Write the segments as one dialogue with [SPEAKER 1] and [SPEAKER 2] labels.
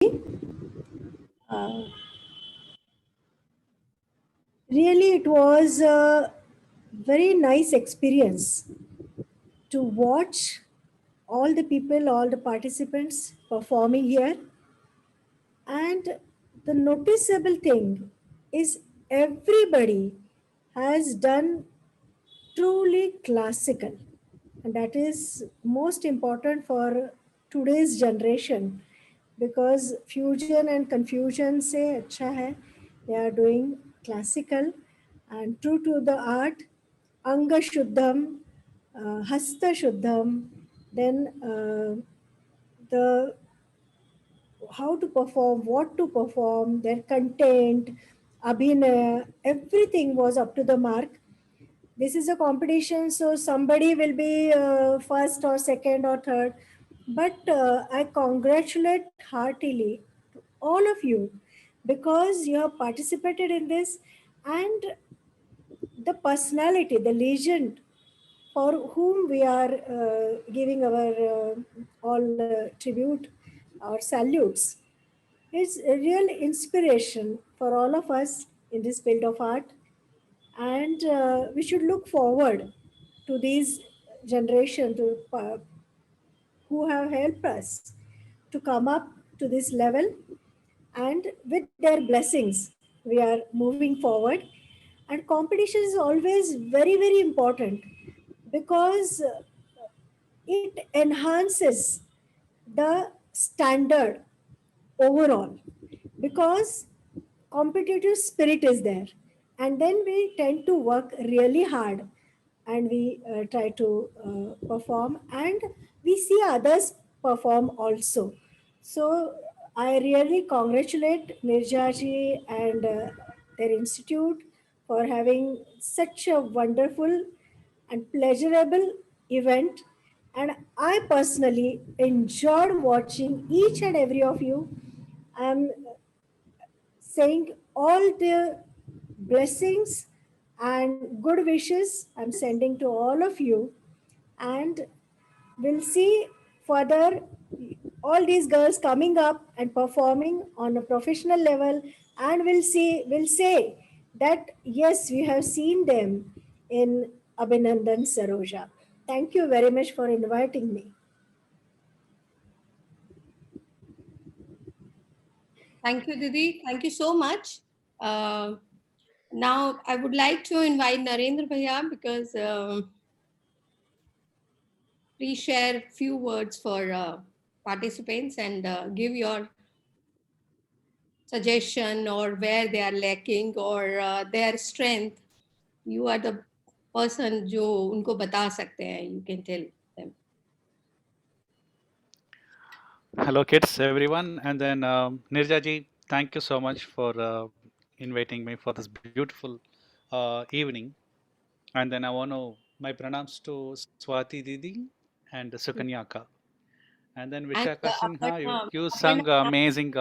[SPEAKER 1] Uh, Really, it was a very nice experience to watch all the people, all the participants performing here. And the noticeable thing is everybody has done truly classical. And that is most important for today's generation because fusion and confusion say acha hai. They are doing classical and true to the art, anga shuddham, hasta shuddham, then the how to perform, what to perform, their content, abhinaya, everything was up to the mark. This is a competition, so somebody will be first or second or third. But I congratulate heartily to all of you because you have participated in this and the personality, the legend for whom we are giving our all tribute or salutes is a real inspiration for all of us in this field of art. And we should look forward to these generation who have helped us to come up to this level, and with their blessings we are moving forward. And competition is always very very important because it enhances the standard overall because competitive spirit is there, and then we tend to work really hard and we try to perform and we see others perform also. So I really congratulate Nirja and their institute for having such a wonderful and pleasurable event. And I personally enjoyed watching each and every of you. I'm saying all the blessings and good wishes I'm sending to all of you. And we'll see further all these girls coming up and performing on a professional level. And we'll say that yes, we have seen them in Abhinandan Saroja. Thank you very much for inviting me.
[SPEAKER 2] Thank you, Didi. Thank you so much. Uh, Now, I would like to invite Narendra Bhaiya because please share a few words for participants and give your suggestion or where they are lacking or their strength. You are the person जो उनको बता सकते हैं. You can tell them.
[SPEAKER 3] Hello, kids, everyone. And then Nirja ji, thank you so much for inviting me for this beautiful evening. And then I want to my pranams to Swati Didi and Sukanya Akka. And then
[SPEAKER 2] And
[SPEAKER 3] Vishaka Sinha, you
[SPEAKER 2] Aparna,
[SPEAKER 3] sung amazing,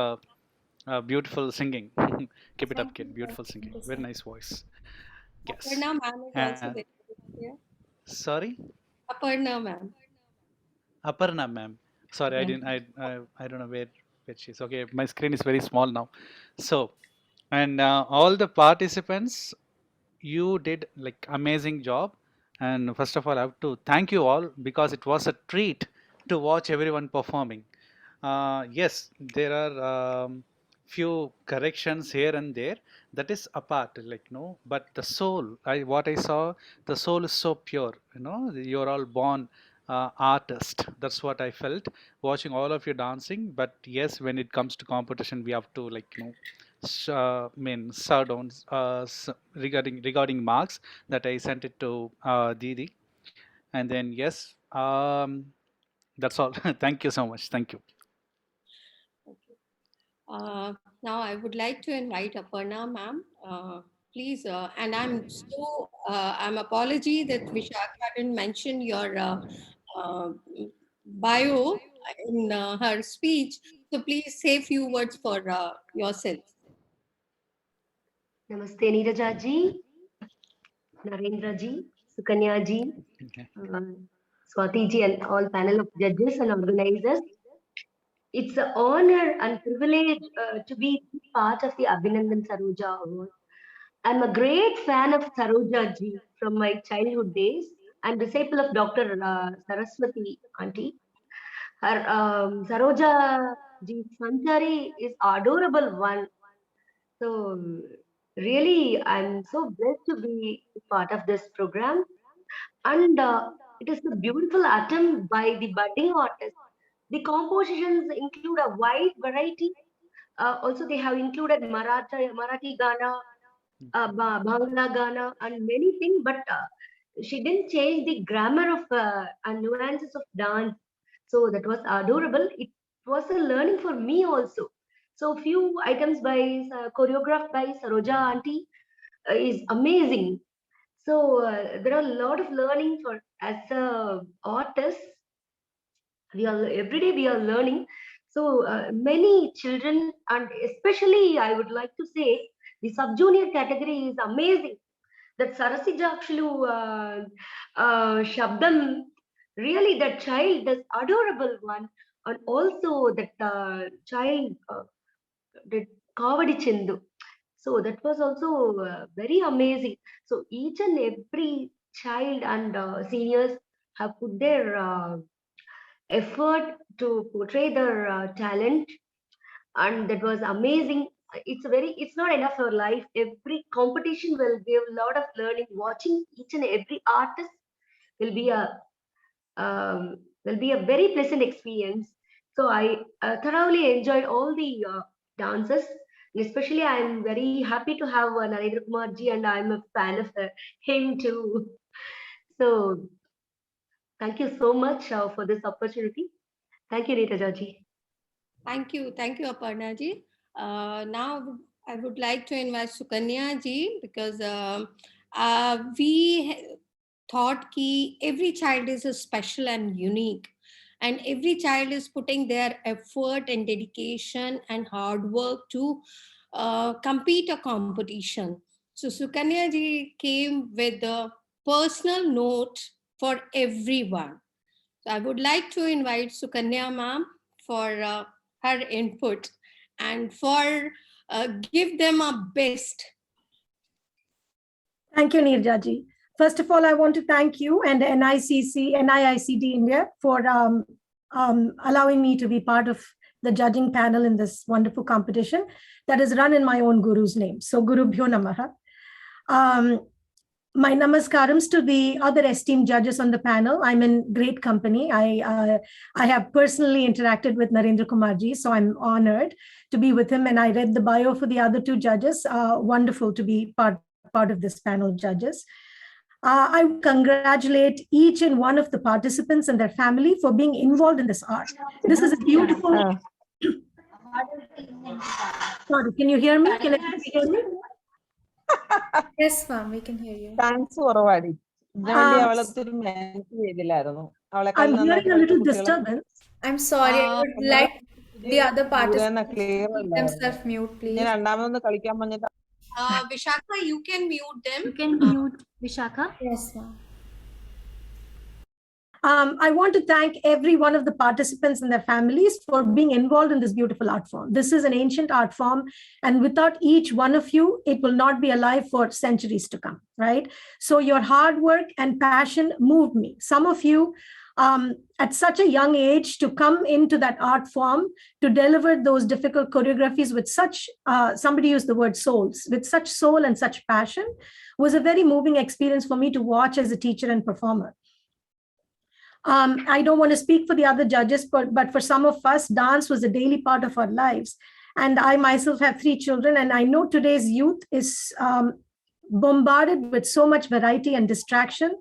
[SPEAKER 3] beautiful singing. Keep it up,
[SPEAKER 2] thank
[SPEAKER 3] kid.
[SPEAKER 2] you, sir.
[SPEAKER 3] Beautiful singing.
[SPEAKER 2] Thank you,
[SPEAKER 3] Very
[SPEAKER 2] sir.
[SPEAKER 3] nice voice. Yes.
[SPEAKER 2] Aparna ma'am is also there. Yeah.
[SPEAKER 3] Sorry,
[SPEAKER 2] Aparna ma'am.
[SPEAKER 3] Aparna ma'am. Sorry, I
[SPEAKER 2] Yeah.
[SPEAKER 3] didn't. I don't know where she's. Okay, my screen is very small now. So, and all the participants, you did like amazing job. And first of all, I have to thank you all because it was a treat to watch everyone performing. Yes, there are few corrections here and there. That is apart, like no. But the soul, what I saw, the soul is so pure. You know, you're all born artist. That's what I felt watching all of you dancing. But yes, when it comes to competition, we have to like mean down regarding marks that I sent it to Didi, and then yes, that's all. Thank you so much. Thank you.
[SPEAKER 2] Okay. Now I would like to invite Aparna ma'am. Please, and I'm apology that Vishakha didn't mention your uh, bio in her speech. So please say a few words for yourself.
[SPEAKER 4] Namaste Neeraja ji, Narendra ji, Sukanya ji,
[SPEAKER 3] Okay.
[SPEAKER 4] Swati ji, and all panel of judges and organizers. It's an honor and privilege to be part of the Abhinandan Saroja Award. I'm a great fan of Saroja ji from my childhood days. I'm disciple of Dr. Saraswati auntie. Her Saroja ji Sanchari is adorable one. So really, I'm so blessed to be part of this program. And it is a beautiful attempt by the budding artists. The compositions include a wide variety. Also, they have included Marathi Gana, Bangla Gana, and many things. But she didn't change the grammar of and nuances of dance. So that was adorable. It was a learning for me also. So few items by choreographed by Saroja Auntie is amazing. So there are a lot of learning for as a artist. We are every day we are learning. So many children, and especially I would like to say the sub junior category is amazing. That Sarasi Jakshalu Shabdam, really that child is adorable one, and also that child did Kavadi Chindu. So that was also very amazing. So each and every child and seniors have put their effort to portray their talent, and that was amazing. It's not enough for life. Every competition will give a lot of learning. Watching each and every artist will be a very pleasant experience. So I thoroughly enjoyed all the dances. And especially, I'm very happy to have Narendra Kumar ji, and I'm a fan of him too. So thank you so much for this opportunity. Thank you, Rita Jaji.
[SPEAKER 2] Thank you, Aparna ji. Now I would like to invite Sukanya ji, because we thought ki every child is a special and unique, and every child is putting their effort and dedication and hard work to compete a competition. So Sukanya ji came with a personal note for everyone. So I would like to invite Sukanya ma'am for her input and for give them a best.
[SPEAKER 1] Thank you, Neerja-ji. First of all, I want to thank you and NIICD India for allowing me to be part of the judging panel in this wonderful competition that is run in my own guru's name. So Guru Bhyo Namaha. My namaskarams to the other esteemed judges on the panel. I'm in great company. I have personally interacted with Narendra Kumarji, so I'm honored to be with him. And I read the bio for the other two judges. Wonderful to be part of this panel of judges. I congratulate each and one of the participants and their family for being involved in this art. This is a beautiful. Sorry, can you hear me? Can everybody hear me?
[SPEAKER 5] Yes, ma'am, we can hear you.
[SPEAKER 6] Thanks for providing.
[SPEAKER 1] I'm hearing a little disturbance.
[SPEAKER 5] I'm sorry, I would like the other participants to keep themselves mute, please.
[SPEAKER 2] Vishakha, you can mute them.
[SPEAKER 7] You can mute Vishakha.
[SPEAKER 5] Yes, ma'am.
[SPEAKER 1] I want to thank every one of the participants and their families for being involved in this beautiful art form. This is an ancient art form, and without each one of you, it will not be alive for centuries to come, right? So your hard work and passion moved me. Some of you, at such a young age, to come into that art form, to deliver those difficult choreographies with such, somebody used the word souls, with such soul and such passion, was a very moving experience for me to watch as a teacher and performer. I don't want to speak for the other judges, but for some of us, dance was a daily part of our lives. And I myself have 3 children, and I know today's youth is bombarded with so much variety and distraction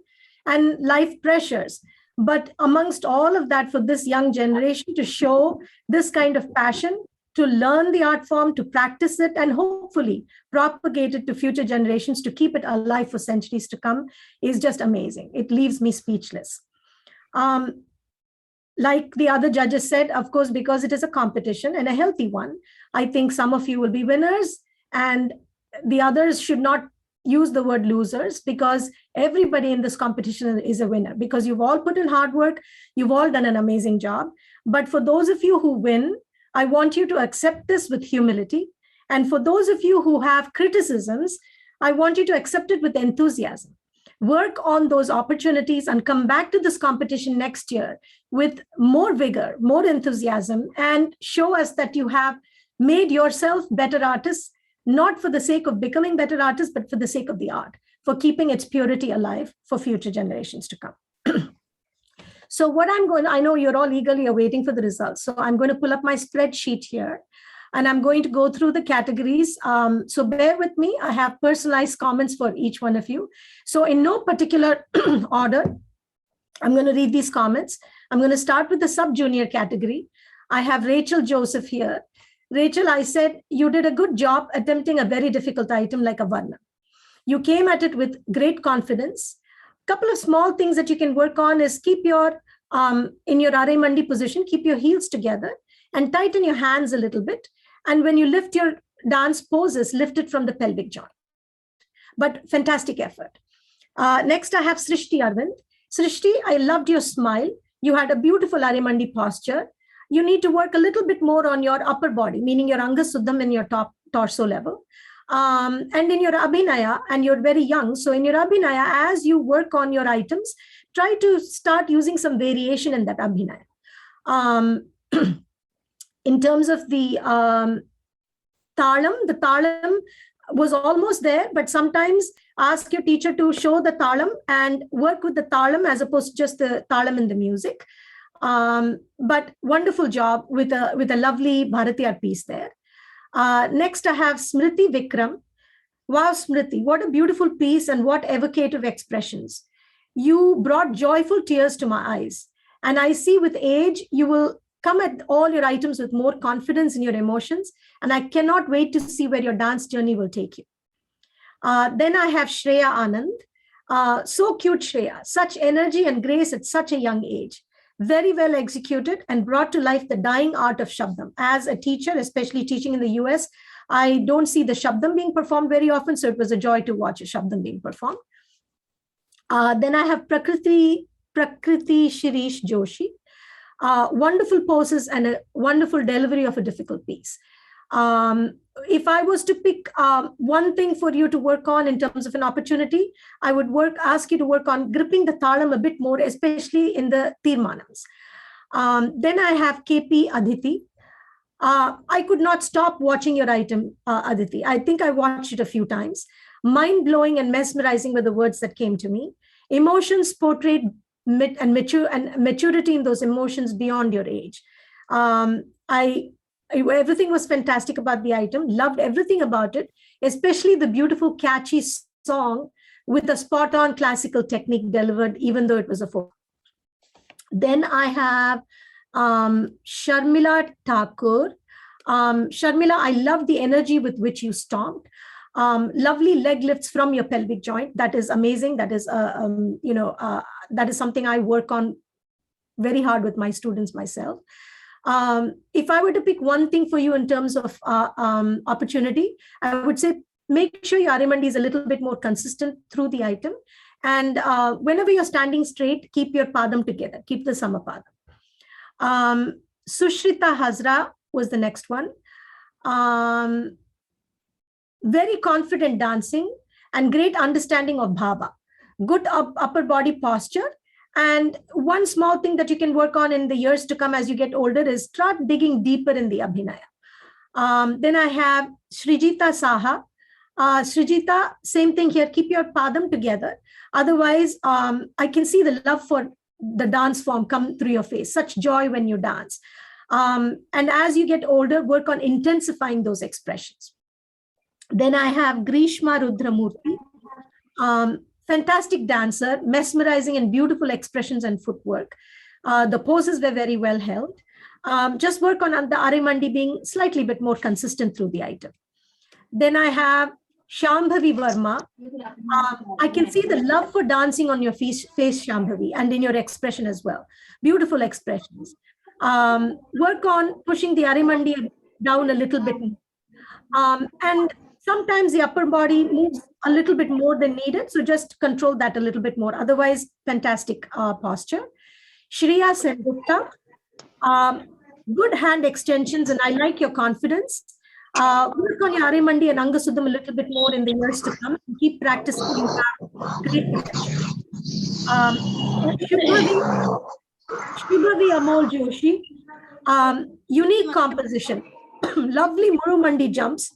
[SPEAKER 1] and life pressures. But amongst all of that, for this young generation to show this kind of passion, to learn the art form, to practice it, and hopefully propagate it to future generations to keep it alive for centuries to come is just amazing. It leaves me speechless. Like the other judges said, of course, because it is a competition and a healthy one, I think some of you will be winners and the others should not use the word losers, because everybody in this competition is a winner, because you've all put in hard work, you've all done an amazing job. But for those of you who win, I want you to accept this with humility. And for those of you who have criticisms, I want you to accept it with enthusiasm. Work on those opportunities and come back to this competition next year with more vigor, more enthusiasm, and show us that you have made yourself better artists, not for the sake of becoming better artists, but for the sake of the art, for keeping its purity alive for future generations to come. So what I know you're all eagerly awaiting for the results. So I'm going to pull up my spreadsheet here. And I'm going to go through the categories. So bear with me. I have personalized comments for each one of you. So in no particular order, I'm going to read these comments. I'm going to start with the sub-junior category. I have Rachel Joseph here. Rachel, I said, you did a good job attempting a very difficult item like a Varna. You came at it with great confidence. A couple of small things that you can work on is keep your, in your Are Mandi position, keep your heels together and tighten your hands a little bit. And when you lift your dance poses, lift it from the pelvic joint. But fantastic effort. Next, I have Srishti Arvind. Srishti, I loved your smile. You had a beautiful Are Mandi posture. You need to work a little bit more on your upper body, meaning your Anga Suddham in your top torso level. And in your Abhinaya, and you're very young, so in your Abhinaya, as you work on your items, try to start using some variation in that Abhinaya. In terms of the talam was almost there, but sometimes ask your teacher to show the talam and work with the talam as opposed to just the talam in the music. But wonderful job with a lovely Bharatiyar piece there. Next, I have Smriti Vikram. Wow, Smriti, what a beautiful piece and what evocative expressions. You brought joyful tears to my eyes. And I see with age, you will come at all your items with more confidence in your emotions. And I cannot wait to see where your dance journey will take you. Then I have Shreya Anand. So cute, Shreya. Such energy and grace at such a young age. Very well executed and brought to life the dying art of Shabdam. As a teacher, especially teaching in the US, I don't see the Shabdam being performed very often. So it was a joy to watch a Shabdam being performed. Then I have Prakriti Shirish Joshi. Wonderful poses and a wonderful delivery of a difficult piece. If I was to pick one thing for you to work on in terms of an opportunity, I would ask you to work on gripping the talam a bit more, especially in the tirmanams. Then I have KP Aditi. I could not stop watching your item, Aditi. I think I watched it a few times. Mind-blowing and mesmerizing were the words that came to me. Emotions portrayed and maturity in those emotions beyond your age. Everything was fantastic about the item, loved everything about it, especially the beautiful, catchy song with a spot-on classical technique delivered, even though it was a folk. Then I have Sharmila Thakur. Sharmila, I love the energy with which you stomped. Lovely leg lifts from your pelvic joint. That is amazing. That is, that is something I work on very hard with my students myself. If I were to pick one thing for you in terms of opportunity, I would say make sure your Are Mandi is a little bit more consistent through the item. And whenever you're standing straight, keep your padam together, keep the Samapadam. Sushrita Hazra was the next one. Very confident dancing and great understanding of bhava. Good upper body posture. And one small thing that you can work on in the years to come as you get older is start digging deeper in the Abhinaya. Then I have Srijita Saha. Srijita, same thing here, keep your padam together. Otherwise, I can see the love for the dance form come through your face, such joy when you dance. And as you get older, work on intensifying those expressions. Then I have Grishma Rudramurti. Fantastic dancer, mesmerizing and beautiful expressions and footwork. The poses were very well held. Just work on the Are Mandi being slightly bit more consistent through the item. Then I have Shambhavi Verma. I can see the love for dancing on your face, Shambhavi, and in your expression as well. Beautiful expressions. Work on pushing the Are Mandi down a little bit. And sometimes the upper body moves a little bit more than needed. So just control that a little bit more. Otherwise, fantastic posture. Shreya Sengupta. good hand extensions, and I like your confidence. Work on your Arimandi and Angasuddham a little bit more in the years to come. Keep practicing. You have great potential. Shubhavi Amol Joshi, unique composition, lovely Murumandi jumps.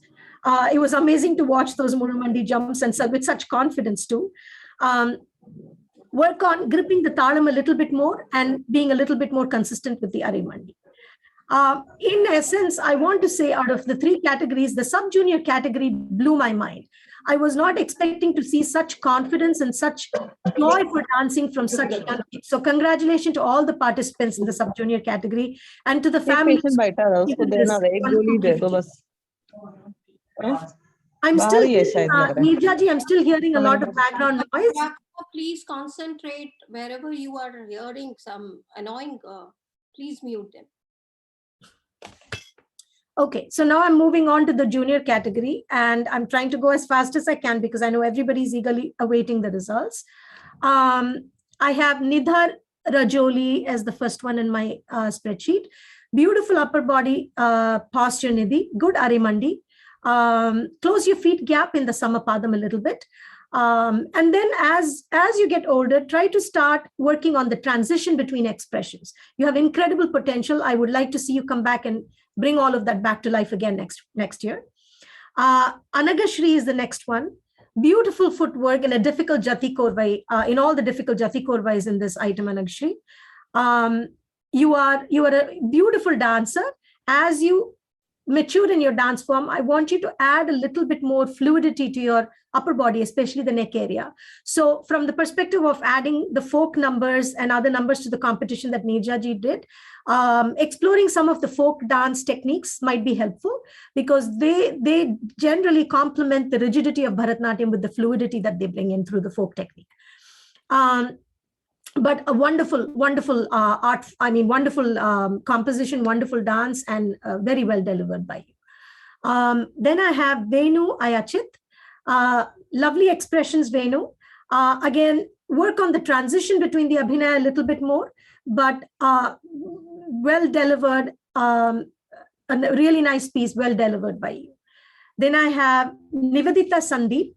[SPEAKER 1] It was amazing to watch those Murumandi jumps and with such confidence too. Work on gripping the talam a little bit more and being a little bit more consistent with the Arimandi. In essence, I want to say out of the 3 categories, the sub-junior category blew my mind. I was not expecting to see such confidence and such joy for dancing from such young kids. So congratulations to all the participants in the sub-junior category and to the families. I'm still hearing, Neerja ji, I'm still hearing a lot of background noise.
[SPEAKER 2] Please concentrate wherever you are hearing some annoying, please mute them.
[SPEAKER 1] Okay, so now I'm moving on to the junior category, and I'm trying to go as fast as I can because I know everybody's eagerly awaiting the results. I have Nidhar Rajoli as the first one in my spreadsheet. Beautiful upper body posture, Nidhi. Good Arimandi. Close your feet gap in the Samapadam a little bit. And then as you get older, try to start working on the transition between expressions. You have incredible potential. I would like to see you come back and bring all of that back to life again next year. Anagashri is the next one. Beautiful footwork in a difficult Jati Korvai, in all the difficult Jati Korvais in this item, Anagashri. You are a beautiful dancer. As you mature in your dance form, I want you to add a little bit more fluidity to your upper body, especially the neck area. So from the perspective of adding the folk numbers and other numbers to the competition that Neerja ji did, exploring some of the folk dance techniques might be helpful because they generally complement the rigidity of Bharatanatyam with the fluidity that they bring in through the folk technique. But a wonderful art, wonderful composition, wonderful dance, and very well delivered by you. Then I have Venu Ayachit. Lovely expressions, Venu. Again, work on the transition between the Abhinaya a little bit more, but well delivered, a really nice piece, well delivered by you. Then I have Nivedita Sandeep.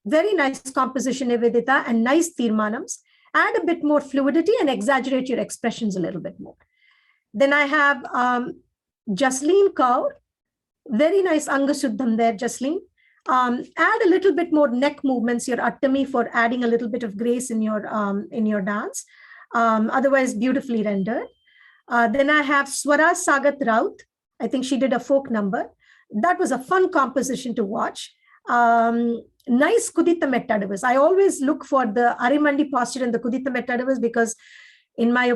[SPEAKER 1] Very nice composition, Nivedita, and nice Tirmanams. Add a bit more fluidity and exaggerate your expressions a little bit more. Then I have Jasleen Kaur. Very nice Angasuddham there, Jasleen. Add a little bit more neck movements, your Attami, for adding a little bit of grace in your dance. Otherwise, beautifully rendered. Then I have Swara Sagat Raut. I think she did a folk number. That was a fun composition to watch. Nice Kudita Mettadavas. I always look for the Arimandi posture and the Kudita Mettadavas because in my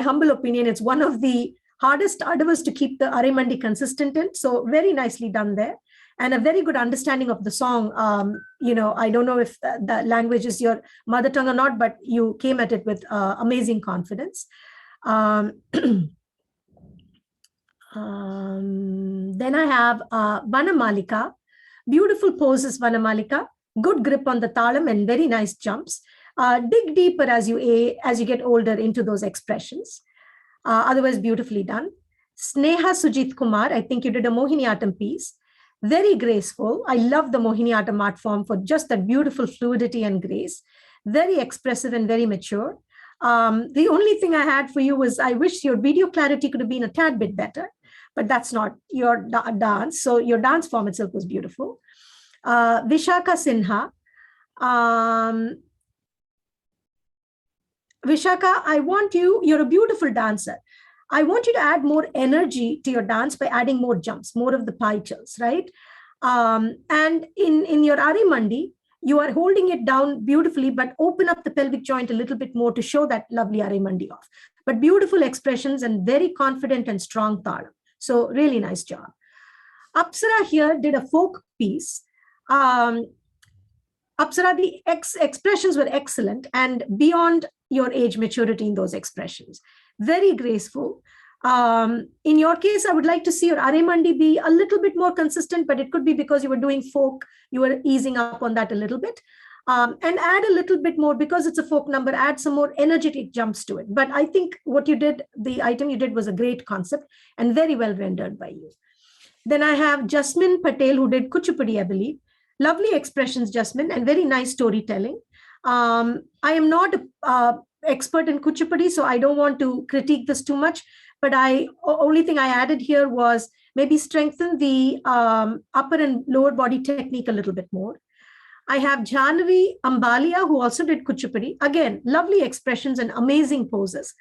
[SPEAKER 1] humble opinion, it's one of the hardest adavas to keep the Arimandi consistent in. So very nicely done there. And a very good understanding of the song. I don't know if the language is your mother tongue or not, but you came at it with amazing confidence. Then I have Vanamalika. Beautiful poses, Vanamalika. Good grip on the talam and very nice jumps. Dig deeper as you get older into those expressions. Otherwise, beautifully done. Sneha Sujit Kumar. I think you did a Mohiniyattam piece. Very graceful. I love the Mohiniyattam art form for just that beautiful fluidity and grace. Very expressive and very mature. The only thing I had for you was I wish your video clarity could have been a tad bit better, but that's not your dance. So your dance form itself was beautiful. Vishaka Sinha. Vishaka, you're a beautiful dancer. I want you to add more energy to your dance by adding more jumps, more of the paichals, right? And in your Arimandi, you are holding it down beautifully, but open up the pelvic joint a little bit more to show that lovely Arimandi off. But beautiful expressions and very confident and strong talam. So really nice job. Apsara here did a folk piece. Apsara, the expressions were excellent and beyond your age maturity in those expressions. Very graceful. In your case, I would like to see your Arimandi be a little bit more consistent, but it could be because you were doing folk, you were easing up on that a little bit.
[SPEAKER 6] and add a little bit more, because it's a folk number, add some more energetic jumps to it. But I think what you did, the item you did, was a great concept and very well rendered by you. Then I have Jasmine Patel, who did Kuchipudi, I believe. Lovely expressions, Jasmine, and very nice storytelling. I am not an expert in Kuchipudi, so I don't want to critique this too much. But only thing I added here was maybe strengthen the upper and lower body technique a little bit more. I have Jahnavi Ambalia, who also did Kuchipudi. Again, lovely expressions and amazing poses.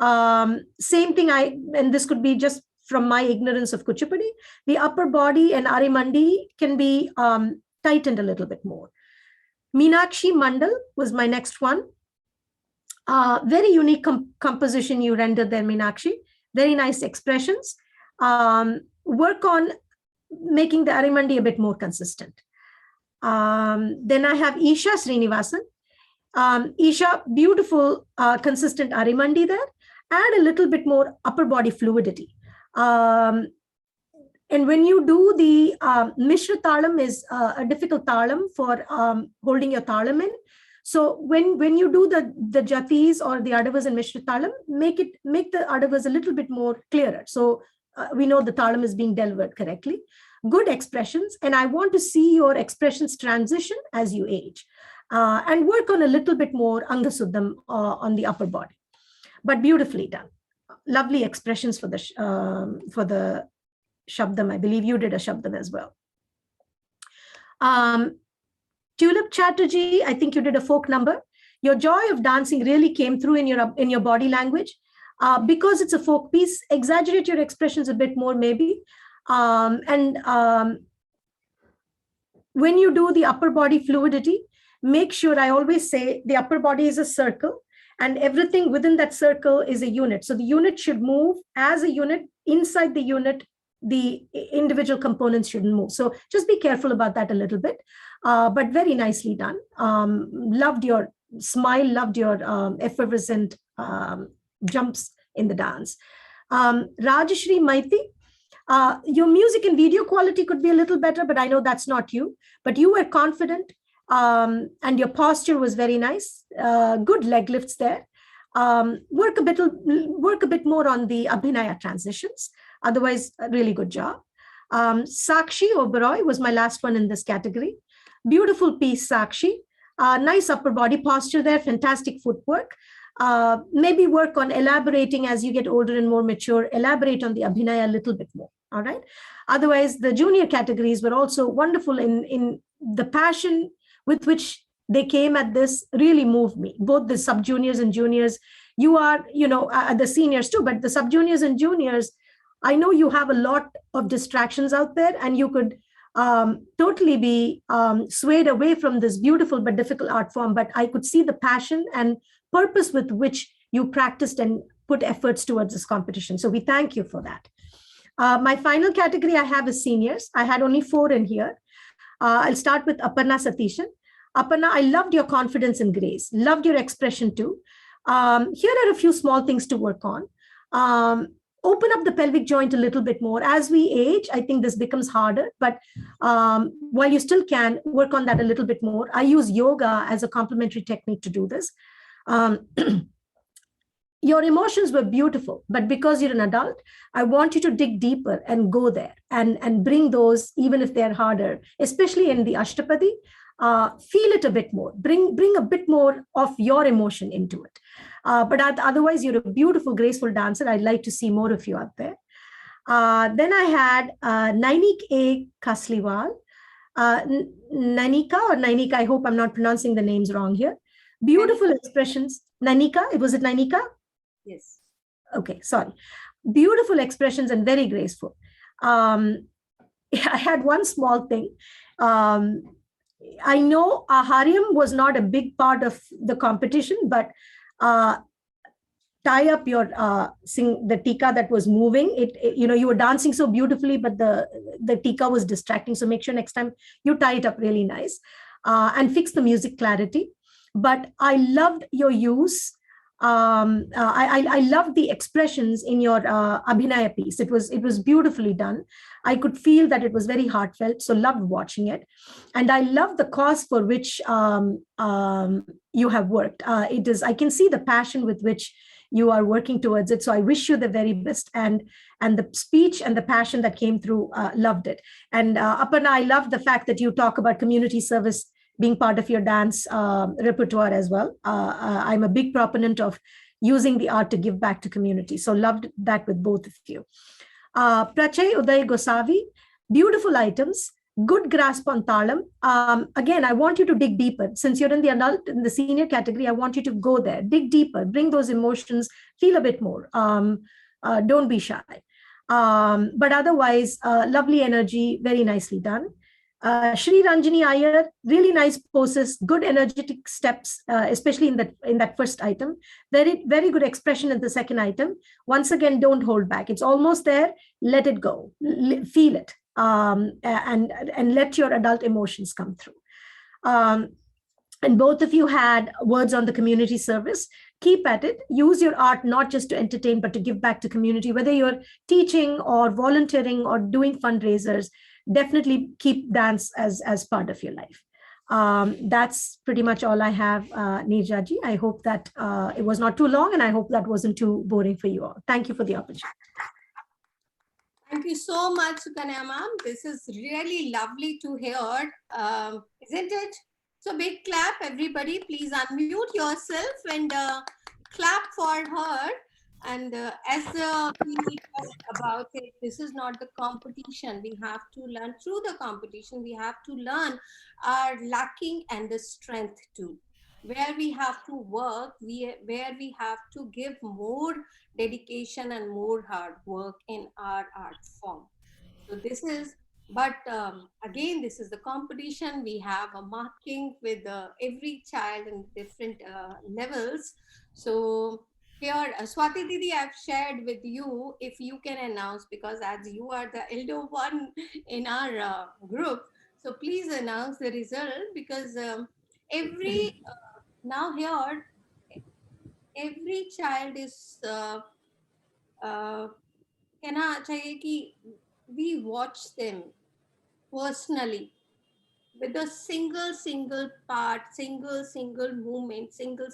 [SPEAKER 6] Same thing, and this could be just from my ignorance of Kuchipudi, the upper body and Arimandi can be tightened a little bit more. Meenakshi Mandal was my next one. Very unique composition you rendered there, Meenakshi. Very nice expressions. Work on making the Arimandi a bit more consistent. Then I have Isha Srinivasan. Isha, beautiful, consistent Arimandi there. Add a little bit more upper body fluidity. And when you do the Mishra Talam is a difficult talam for holding your talam in. So when you do the jatis or the adavas in Mishra Talam, make the adavas a little bit more clearer. So we know the talam is being delivered correctly. Good expressions, and I want to see your expressions transition as you age, and work on a little bit more Angasuddham on the upper body, but beautifully done. Lovely expressions for the Shabdam. I believe you did a Shabdam as well. Tulip Chatterjee, I think you did a folk number. Your joy of dancing really came through in your body language. Because it's a folk piece, exaggerate your expressions a bit more maybe. When you do the upper body fluidity, make sure, I always say, the upper body is a circle and everything within that circle is a unit. So the unit should move as a unit. Inside the unit, the individual components shouldn't move. So just be careful about that a little bit, but very nicely done. Loved your smile, loved your effervescent jumps in the dance. Rajashri Maiti, your music and video quality could be a little better, but I know that's not you. But you were confident, and your posture was very nice. Good leg lifts there. Work a bit more on the Abhinaya transitions. Otherwise, a really good job. Sakshi Oberoi was my last one in this category. Beautiful piece, Sakshi. Nice upper body posture there. Fantastic footwork. Maybe work on elaborating as you get older and more mature. Elaborate on the Abhinaya a little bit more. All right. Otherwise, the junior categories were also wonderful in the passion with which they came at this. Really moved me. Both the sub-juniors and juniors. You are, the seniors too, but the sub-juniors and juniors, I know you have a lot of distractions out there, and you could totally be swayed away from this beautiful but difficult art form. But I could see the passion and purpose with which you practiced and put efforts towards this competition. So we thank you for that. My final category I have is seniors. I had only 4 in here. I'll start with Aparna Satishan. Aparna, I loved your confidence and grace. Loved your expression too. Here are a few small things to work on. Open up the pelvic joint a little bit more. As we age, I think this becomes harder, but while you still can, work on that a little bit more. I use yoga as a complementary technique to do this. Your emotions were beautiful, but because you're an adult, I want you to dig deeper and go there and bring those, even if they're harder, especially in the Ashtapadi. Feel it a bit more. Bring a bit more of your emotion into it. But otherwise, you're a beautiful, graceful dancer. I'd like to see more of you out there. Then I had Nainik A. Kasliwal. Nanika or Nainika, I hope I'm not pronouncing the names wrong here. Beautiful expressions. Nanika, was it Nainika?
[SPEAKER 2] Yes.
[SPEAKER 6] Okay, sorry. Beautiful expressions and very graceful. I had one small thing. I know Haryam was not a big part of the competition, but tie up your the tika that was moving. You were dancing so beautifully, but the tika was distracting. So make sure next time you tie it up really nice and fix the music clarity. But I loved your use I loved the expressions in your Abhinaya piece. It was beautifully done. I could feel that it was very heartfelt, so loved watching it. And I love the cause for which you have worked. I can see the passion with which you are working towards it. So I wish you the very best. And the speech and the passion that came through, loved it. And Aparna, I love the fact that you talk about community service being part of your dance repertoire as well. I'm a big proponent of using the art to give back to community. So loved that with both of you. Prachay Uday Gosavi, beautiful items, good grasp on talam. Again, I want you to dig deeper. Since you're in the adult, in the senior category, I want you to go there, dig deeper, bring those emotions, feel a bit more. Don't be shy. But otherwise, lovely energy, very nicely done. Shri Ranjini Iyer, really nice poses, good energetic steps, especially in that first item. Very, very good expression in the second item. Once again, don't hold back. It's almost there. Let it go. Feel it, and let your adult emotions come through. And both of you had words on the community service. Keep at it. Use your art not just to entertain, but to give back to community, whether you're teaching or volunteering or doing fundraisers. Definitely keep dance as part of your life. That's pretty much all I have, Neerja ji. I hope that it was not too long, and I hope that wasn't too boring for you all. Thank you for the opportunity.
[SPEAKER 2] Thank you so much, Sukanya ma'am. This is really lovely to hear, isn't it? So big clap, everybody. Please unmute yourself and clap for her. And as we talked about it, this is not the competition. We have to learn through the competition. We have to learn our lacking and the strength too. Where we have to work, where we have to give more dedication and more hard work in our art form. So this is, but again, this is the competition. We have a marking with every child in different levels. So here, Swati Didi, I've shared with you, if you can announce, because as you are the elder one in our group, so please announce the result, because every, now here, every child is, कहना चाहिए कि we watch them personally with a single part, single movement, single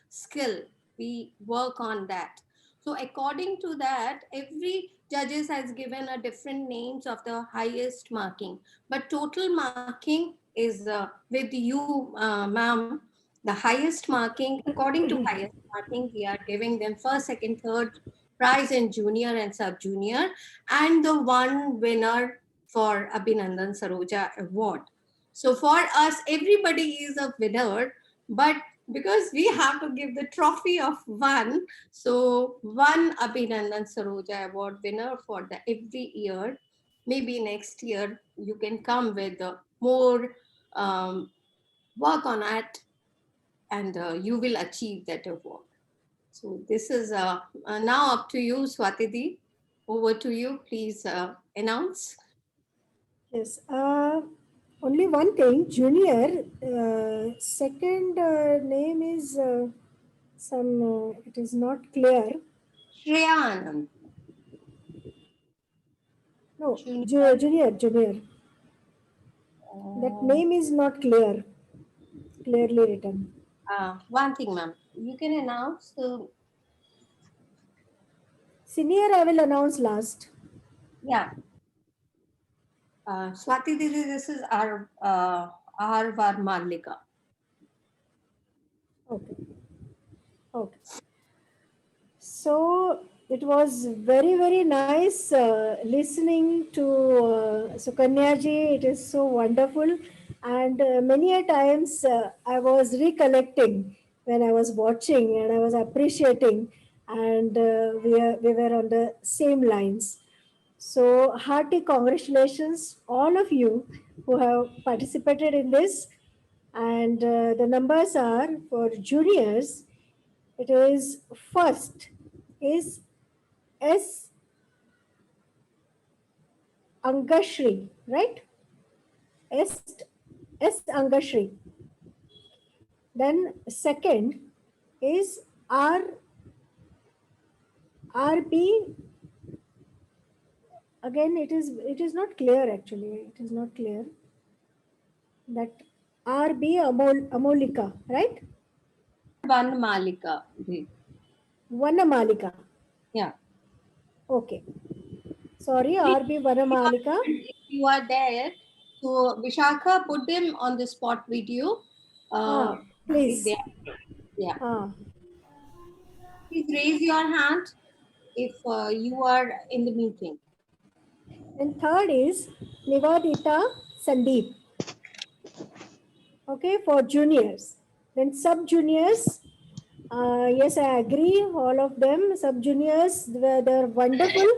[SPEAKER 2] skill. We work on that. So according to that, every judges has given a different names of the highest marking, but total marking is with you, ma'am. The highest marking, according to highest marking, we are giving them first, second, third prize in junior and sub junior, and the one winner for Abhinandan Saroja Award. So for us, everybody is a winner, but because we have to give the trophy of one, so one Abhinandan Saroja Award winner for the every year. Maybe next year you can come with more work on it, and you will achieve that award. So this is now up to you, Swatidi. Over to you. Please announce.
[SPEAKER 1] Yes. Only one thing, junior, second name is it is not clear.
[SPEAKER 2] Shreya Anand.
[SPEAKER 1] No, junior. That name is not clearly written.
[SPEAKER 2] One thing, ma'am, you can announce.
[SPEAKER 1] Senior, I will announce last.
[SPEAKER 2] Yeah. Swati Didi, this is our Aharvar Mallika.
[SPEAKER 1] Okay. So it was very nice listening to Sukanya ji. It is so wonderful, and many a times I was recollecting when I was watching, and I was appreciating, and we were on the same lines. So hearty congratulations all of you who have participated in this, and the numbers are for juniors. It is first is S. Angashri, right? S. Angashri. Then second is R RB, again it is not clear actually. It is not clear that RB Amolika, right?
[SPEAKER 2] Van Malika.
[SPEAKER 1] Vanamalika.
[SPEAKER 2] Yeah.
[SPEAKER 1] Okay. Sorry, RB Vanamalika.
[SPEAKER 2] If you are there, so Vishakha, put them on the spot video.
[SPEAKER 1] Please.
[SPEAKER 2] Yeah. Please raise your hand if you are in the meeting.
[SPEAKER 1] And third is Nivadita Sandeep. Okay, for juniors. Then sub-juniors, yes, I agree, all of them, sub-juniors, they're wonderful.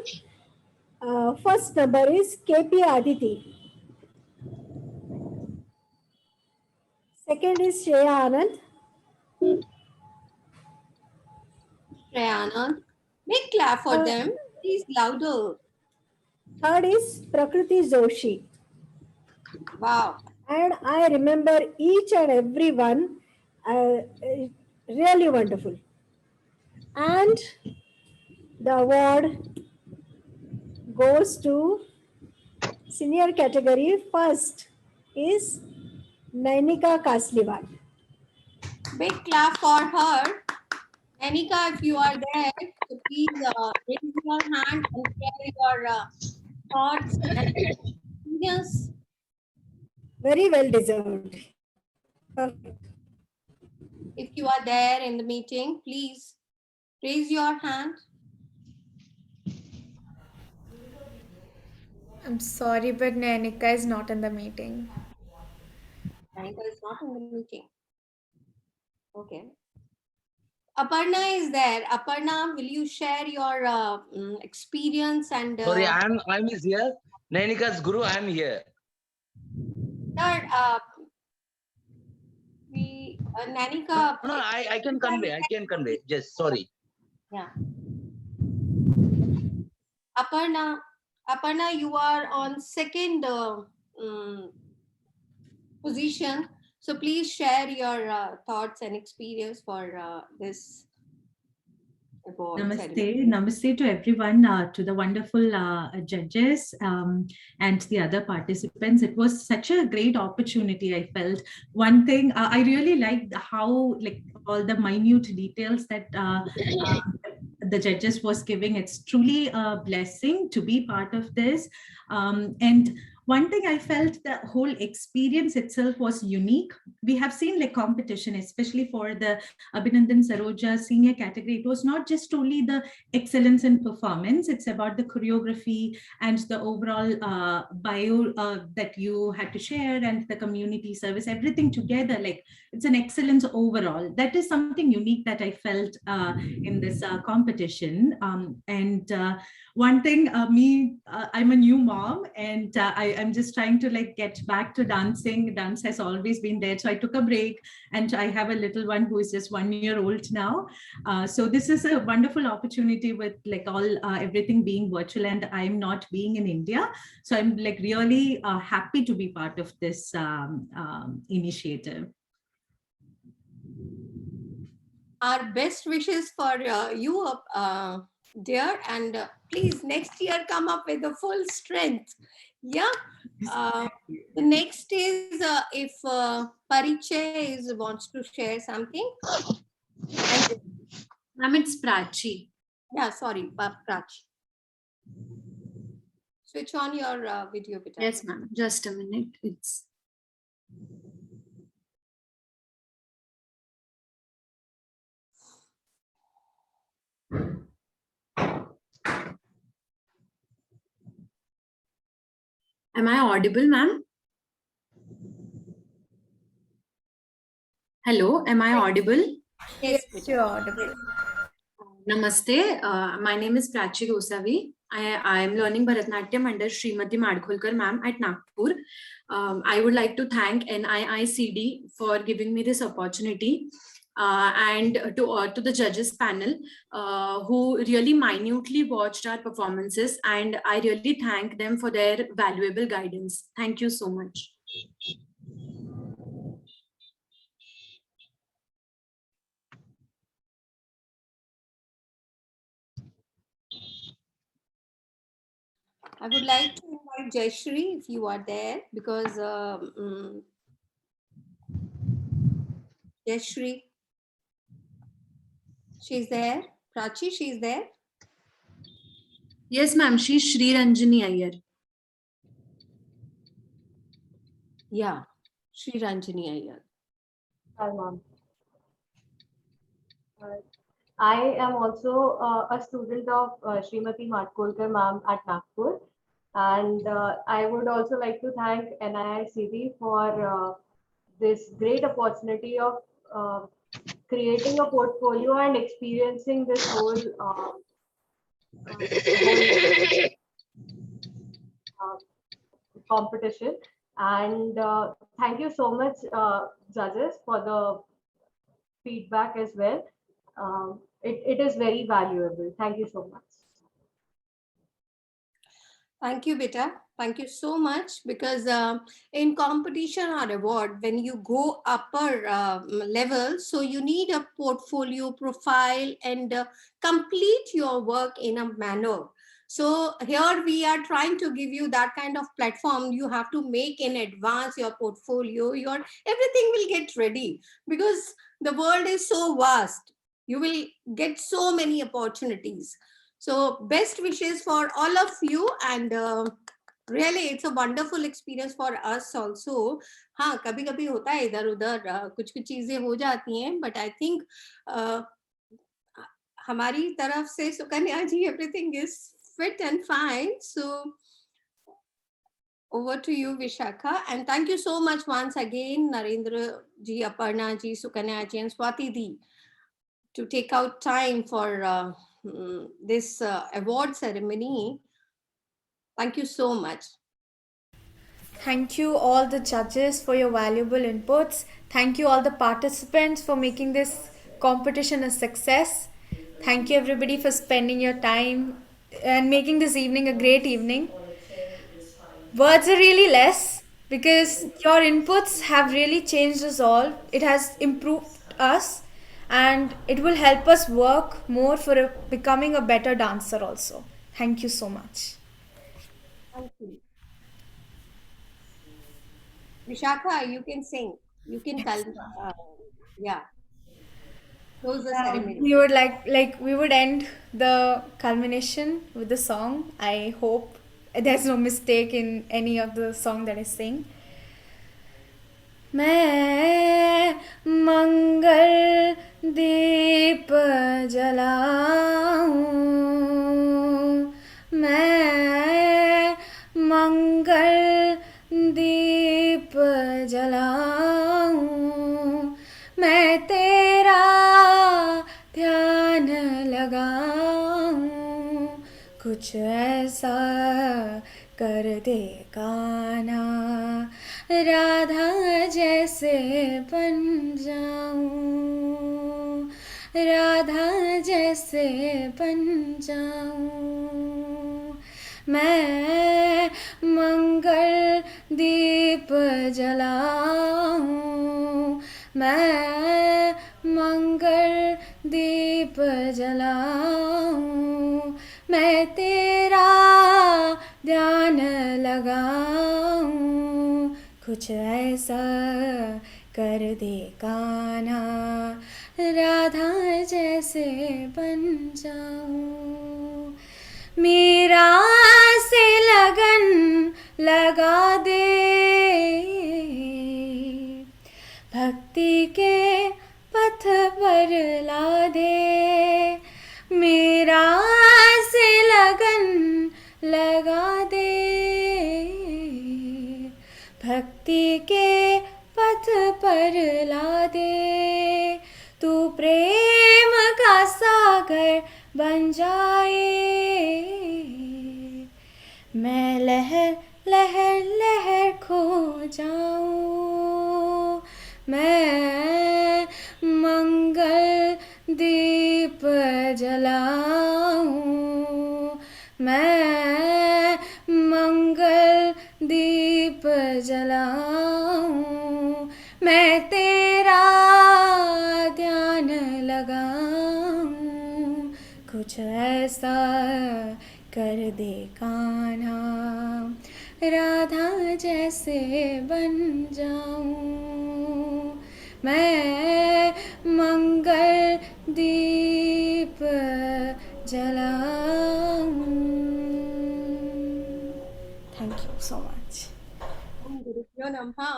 [SPEAKER 1] First number is KP Aditi. Second is Shreya Anand.
[SPEAKER 2] Shreya Anand. Big clap for them. Please louder.
[SPEAKER 1] Third is Prakriti Joshi.
[SPEAKER 2] Wow.
[SPEAKER 1] And I remember each and every one, really wonderful. And the award goes to senior category. First is Nainika Kasliwal.
[SPEAKER 2] Big clap for her. Anika, if you are there, so please raise your hand and share your thoughts and experience.
[SPEAKER 1] Very well deserved. Perfect.
[SPEAKER 2] If you are there in the meeting, please raise your hand.
[SPEAKER 5] I'm sorry, but Nanika is not in the meeting.
[SPEAKER 2] Anika is not in the meeting. Okay. Aparna is there. Aparna, will you share your experience and?
[SPEAKER 8] Sorry, I'm is here. Nainika's guru, I'm here.
[SPEAKER 2] Sir, Nanika.
[SPEAKER 8] No, I can convey. I can convey. Just sorry.
[SPEAKER 2] Yeah. Aparna, you are on second position. So please share your thoughts and experience for this award ceremony.
[SPEAKER 9] Namaste to everyone, to the wonderful judges and the other participants. It was such a great opportunity. I felt one thing I really liked how all the minute details that the judges was giving. It's truly a blessing to be part of this, and one thing I felt, the whole experience itself was unique. We have seen competition, especially for the Abhinandan Saroja senior category. It was not just only the excellence in performance, it's about the choreography and the overall bio that you had to share and the community service, everything together. It's an excellence overall. That is something unique that I felt in this competition. One thing, I'm a new mom, and I'm just trying to get back to dancing. Dance has always been there. So I took a break, and I have a little one who is just 1 year old now. So this is a wonderful opportunity with everything being virtual, and I'm not being in India. So I'm really happy to be part of this initiative.
[SPEAKER 2] Our best wishes for you, dear, and please next year come up with the full strength. Yeah. The next is if Pariche wants to share something.
[SPEAKER 7] Ma'am, it's Prachi.
[SPEAKER 2] Yeah, sorry, Prachi. Switch on your video, Pita.
[SPEAKER 7] Yes, ma'am. Just a minute. It's. Am I audible, ma'am? Hello, am I audible?
[SPEAKER 2] Yes,
[SPEAKER 5] you're audible.
[SPEAKER 7] Namaste. My name is Prachi Gosavi. I am learning Bharatanatyam under Srimati Madkhulkar ma'am at Nagpur. I would like to thank NIICD for giving me this opportunity, and to the judges panel who really minutely watched our performances, and I really thank them for their valuable guidance. Thank you so much.
[SPEAKER 2] I would like to invite Jayashree if you are there, because Jayashree, she's there. Prachi, she's there.
[SPEAKER 7] Yes, ma'am. She's Shri Ranjani Iyer.
[SPEAKER 2] Yeah, Shri Ranjani Iyer.
[SPEAKER 10] Hi, ma'am. I am also a student of Srimati Matkolkar ma'am at Nagpur. And I would also like to thank NIICD for this great opportunity of creating a portfolio and experiencing this whole competition. And thank you so much, judges, for the feedback as well. It is very valuable. Thank you so much.
[SPEAKER 2] Thank you, Beta. Thank you so much, because in competition or award, when you go upper level, so you need a portfolio profile and complete your work in a manner. So here we are trying to give you that kind of platform. You have to make in advance your portfolio, your everything will get ready, because the world is so vast. You will get so many opportunities. So best wishes for all of you, and really it's a wonderful experience for us also. हाँ, कभी कभी होता है इधर उधर कुछ चीजें हो जाती हैं, but I think हमारी तरफ से सुकन्या जी everything is fit and fine. So over to you, Vishakha, and thank you so much once again, Narendra ji, Aparna ji, Sukanya ji, and Swati di, to take out time for this award ceremony. Thank you so much.
[SPEAKER 5] Thank you all the judges for your valuable inputs. Thank you all the participants for making this competition a success. Thank you everybody for spending your time and making this evening a great evening. Words are really less because your inputs have really changed us all. It has improved us and it will help us work more for becoming a better dancer also. Thank you so much.
[SPEAKER 2] Thank you. Vishakha, you can sing. You can tell. Yeah. Close the ceremony.
[SPEAKER 5] We would like we would end the culmination with the song. I hope there's no mistake in any of the song that I sing. मैं मंगल दीप जलाऊं, मैं मंगल दीप जलाऊं, मैं तेरा ध्यान लगाऊं, कुछ ऐसा कर दे कान्हा, राधा जैसे बन जाऊं, राधा जैसे बन जाऊं, मैं मंगल दीप जलाऊं, मैं मंगल दीप जलाऊं, मैं तेरा ध्यान लगाऊं, कुछ ऐसा कर दे कान्हा, राधा जैसे बन जाऊं, मीरा से लगन लगा दे, भक्ति के पथ पर ला दे, मीरा से लगन लगा दे, भक्ति के पथ पर ला दे, तू प्रेम का सागर बन जाए, मैं लहर लहर लहर खो जाऊं, मैं मंगल दीप जलाऊं, मैं मंगल दीप जलाऊं, मैं तेरा ध्यान लगाऊं, कुछ ऐसा कर दे कान्हा, जैसे बन जाऊं, मैं मंगल दीप जलाऊं. Thank you so much.
[SPEAKER 2] गुरुभ्यो नमः.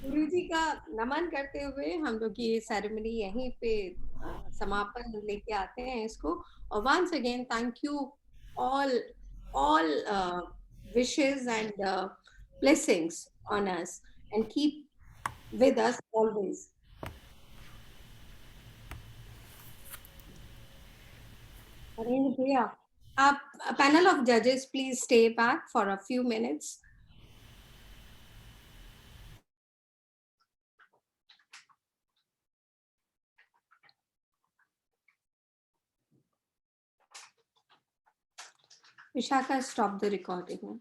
[SPEAKER 2] गुरु जी का नमन करते हुए हम लोग ये सेरेमनी यहीं पे समापन लेके आते हैं इसको. और once again thank you all wishes and blessings on us, and keep with us always. Arvind Bhaiya, a panel of judges, please stay back for a few minutes. Vishaka, stop the recording.